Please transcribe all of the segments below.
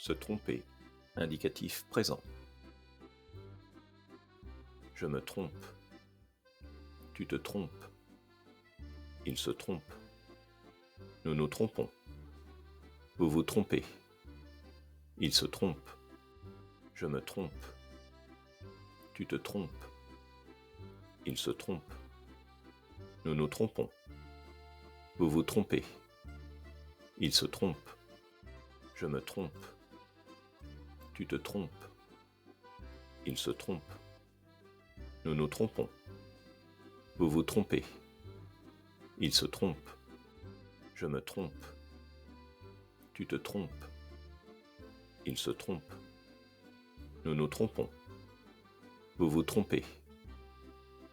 Se tromper. Indicatif présent. Je me trompe. Tu te trompes. Il se trompe. Nous nous trompons. Vous vous trompez. Il se trompe. Je me trompe. Tu te trompes. Il se trompe. Nous nous trompons. Vous vous trompez. Il se trompe. Je me trompe. Tu te trompes. Il se trompe. Nous nous trompons. Vous vous trompez. Il se trompe. Je me trompe. Tu te trompes. Il se trompe. Nous nous trompons. Vous vous trompez.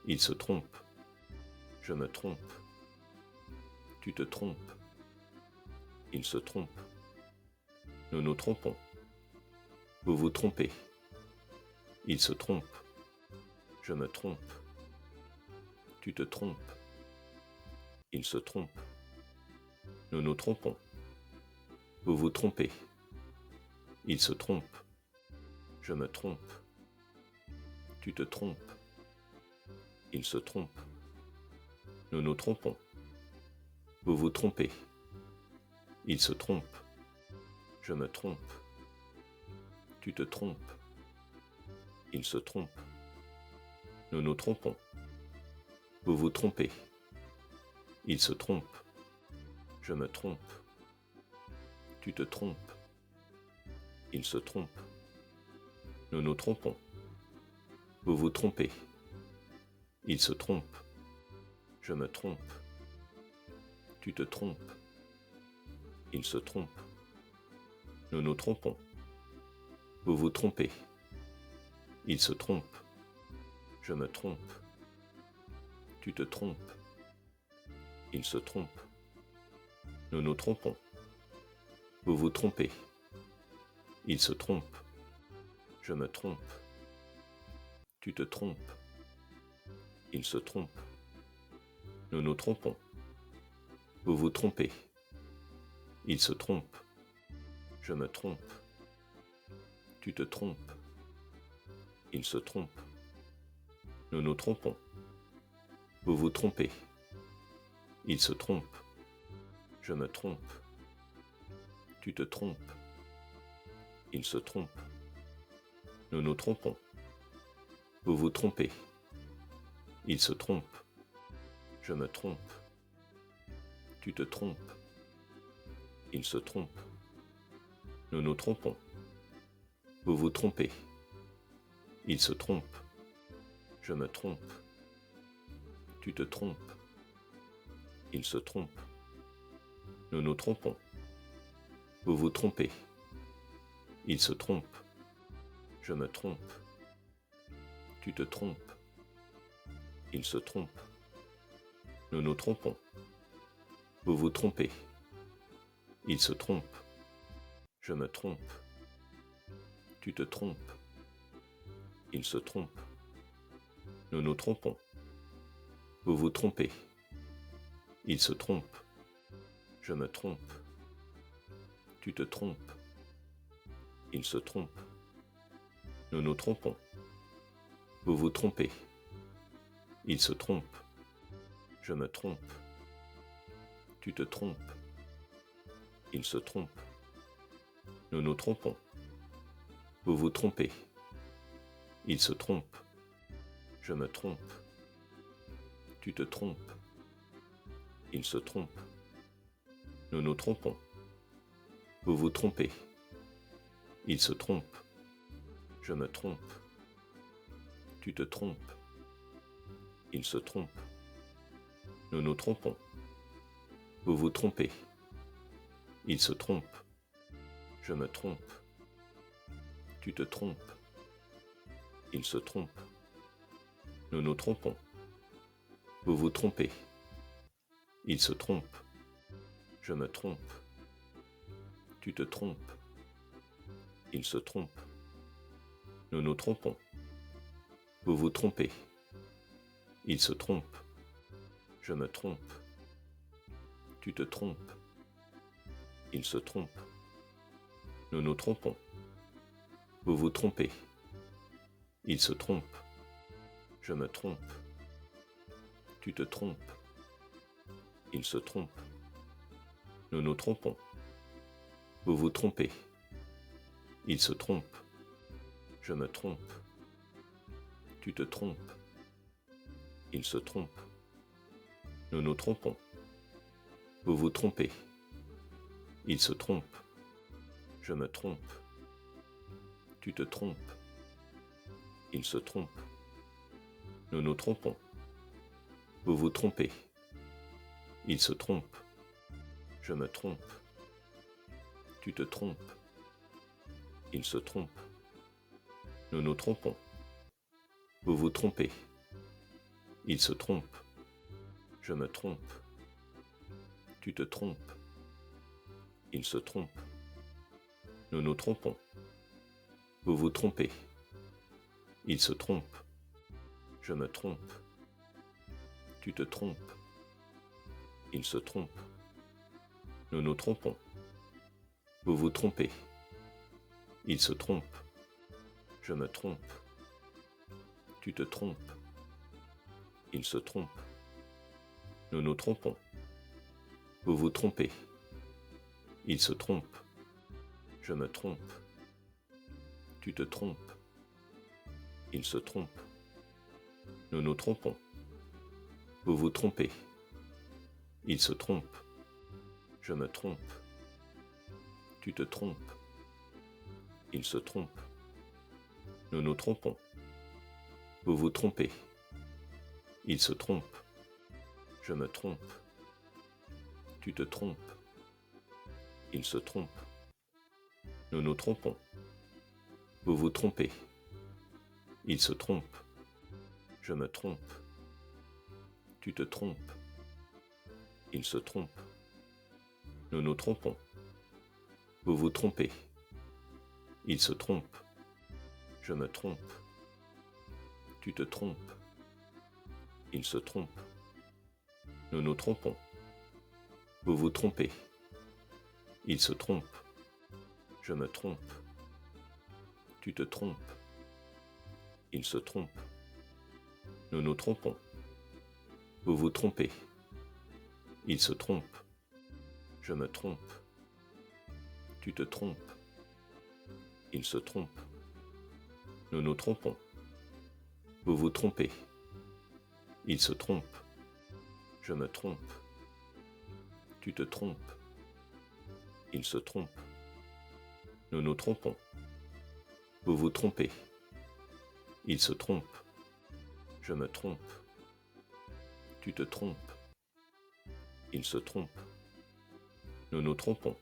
Il se trompe. Je me trompe. Tu te trompes. Il se trompe. Nous nous trompons. Vous vous trompez. Il se trompe. Je me trompe. Tu te trompes. Il se trompe. Nous nous trompons. Vous vous trompez. Il se trompe. Je me trompe. Tu te trompes. Il se trompe. Nous nous trompons. Vous vous trompez. Il se trompe. Je me trompe. Tu te trompes. Il se trompe. Nous nous trompons. Vous vous trompez. Il se trompe. Je me trompe. Tu te trompes. Il se trompe. Nous nous trompons. Vous vous trompez. Il se trompe. Je me trompe. Tu te trompes. Il se trompe. Nous nous trompons. Vous vous trompez. Il se trompe. Je me trompe. Tu te trompes. Il se trompe. Nous nous trompons. Vous vous trompez. Il se trompe. Je me trompe. Tu te trompes. Il se trompe. Nous nous trompons. Vous vous trompez. Il se trompe. Je me trompe. Tu te trompes. Il se trompe. Nous nous trompons. Vous vous trompez. Il se trompe. Je me trompe. Tu te trompes. Il se trompe. Nous nous trompons. Vous vous trompez. Il se trompe. Je me trompe. Tu te trompes. Il se trompe. Nous nous trompons. Vous vous trompez. Il se trompe. Je me trompe. Tu te trompes. Il se trompe. Nous nous trompons. Vous vous trompez. Il se trompe. Je me trompe. Tu te trompes. Il se trompe. Nous nous trompons. Vous vous trompez. Il se trompe. Je me trompe. Tu te trompes. Il se trompe. Nous nous trompons. Vous vous trompez. Il se trompe. Je me trompe. Tu te trompes. Il se trompe. Nous nous trompons. Vous vous trompez. Il se trompe. Je me trompe. Tu te trompes. Il se trompe. Nous nous trompons. Vous vous trompez. Il se trompe. Je me trompe. Tu te trompes. Il se trompe. Nous nous trompons. Vous vous trompez. Il se trompe. Je me trompe. Tu te trompes. Il se trompe. Nous nous trompons. Vous vous trompez. Il se trompe. Je me trompe. Tu te trompes. Il se trompe. Nous nous trompons. Vous vous trompez. Il se trompe. Je me trompe. Tu te trompes. Il se trompe. Nous nous trompons. Vous vous trompez. Il se trompe. Je me trompe. Tu te trompes. Il se trompe. Nous nous trompons. Vous vous trompez. Il se trompe. Je me trompe. Tu te trompes. Il se trompe. Nous nous trompons. Vous vous trompez. Il se trompe. Je me trompe. Tu te trompes. Il se trompe. Nous nous trompons. Vous vous trompez. Il se trompe. Je me trompe. Tu te trompes. Il se trompe. Nous nous trompons. Vous vous trompez. Il se trompe. Je me trompe. Tu te trompes. Il se trompe. Nous nous trompons. Vous vous trompez. Il se trompe. Je me trompe. Tu te trompes. Il se trompe. Nous nous trompons. Vous vous trompez. Il se trompe. Je me trompe. Tu te trompes. Il se trompe. Nous nous trompons. Vous vous trompez. Il se trompe. Je me trompe. Tu te trompes. Il se trompe. Nous nous trompons. Vous vous trompez. Il se trompe. Je me trompe. Tu te trompes. Il se trompe. Nous nous trompons. Vous vous trompez. Il se trompe. Je me trompe. Tu te trompes. Il se trompe. Nous nous trompons. Vous vous trompez. Il se trompe. Je me trompe. Tu te trompes. Il se trompe. Nous nous trompons. Vous vous trompez. Il se trompe. Je me trompe. Tu te trompes. Il se trompe. Nous nous trompons. Vous vous trompez. Il se trompe. Je me trompe. Tu te trompes. Il se trompe. Nous nous trompons. Vous vous trompez. Il se trompe. Je me trompe. Tu te trompes. Il se trompe. Nous nous trompons. Vous vous trompez. Il se trompe. Je me trompe. Tu te trompes. Il se trompe. Nous nous trompons. Vous vous trompez. Il se trompe. Je me trompe. Tu te trompes. Il se trompe. Nous nous trompons. Vous vous trompez. Il se trompe. Je me trompe. Tu te trompes. Il se trompe. Nous nous trompons.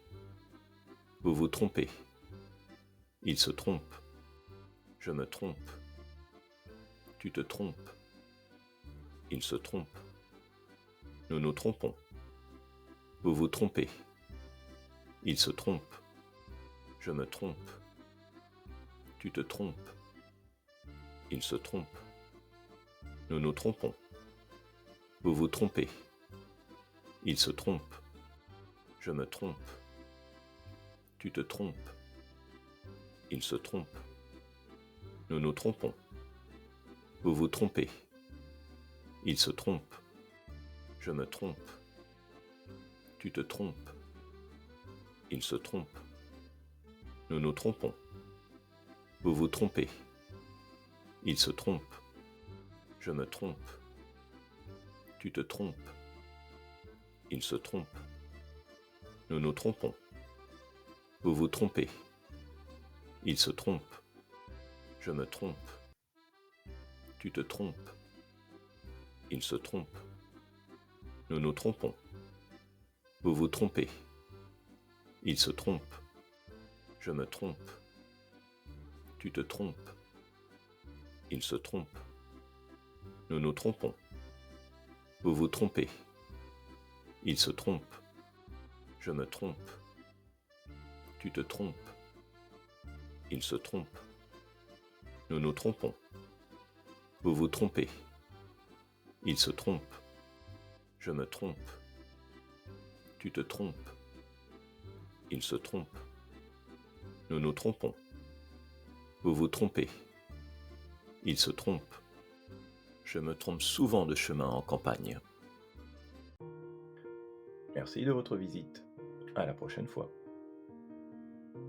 Vous vous trompez. Il se trompe. Je me trompe. Tu te trompes. Il se trompe. Nous nous trompons. Vous vous trompez. Il se trompe. Je me trompe. Tu te trompes. Il se trompe. Nous nous trompons. Vous vous trompez. Il se trompe. Je me trompe. Tu te trompes. Il se trompe. Nous nous trompons. Vous vous trompez. Il se trompe. Je me trompe. Tu te trompes. Il se trompe. Nous nous trompons. Vous vous trompez. Il se trompe. Je me trompe. Tu te trompes. Il se trompe. Nous nous trompons. Vous vous trompez. Il se trompe. Je me trompe. Tu te trompes. Il se trompe. Nous nous trompons. Vous vous trompez. Il se trompe. Je me trompe. Tu te trompes. Il se trompe. Nous nous trompons. Vous vous trompez. Il se trompe. Je me trompe. Tu te trompes. Il se trompe. Nous nous trompons. Vous vous trompez. Il se trompe. Je me trompe. Tu te trompes. Il se trompe. Nous nous trompons. Vous vous trompez. Il se trompe. Je me trompe souvent de chemin en campagne. Merci de votre visite. À la prochaine fois.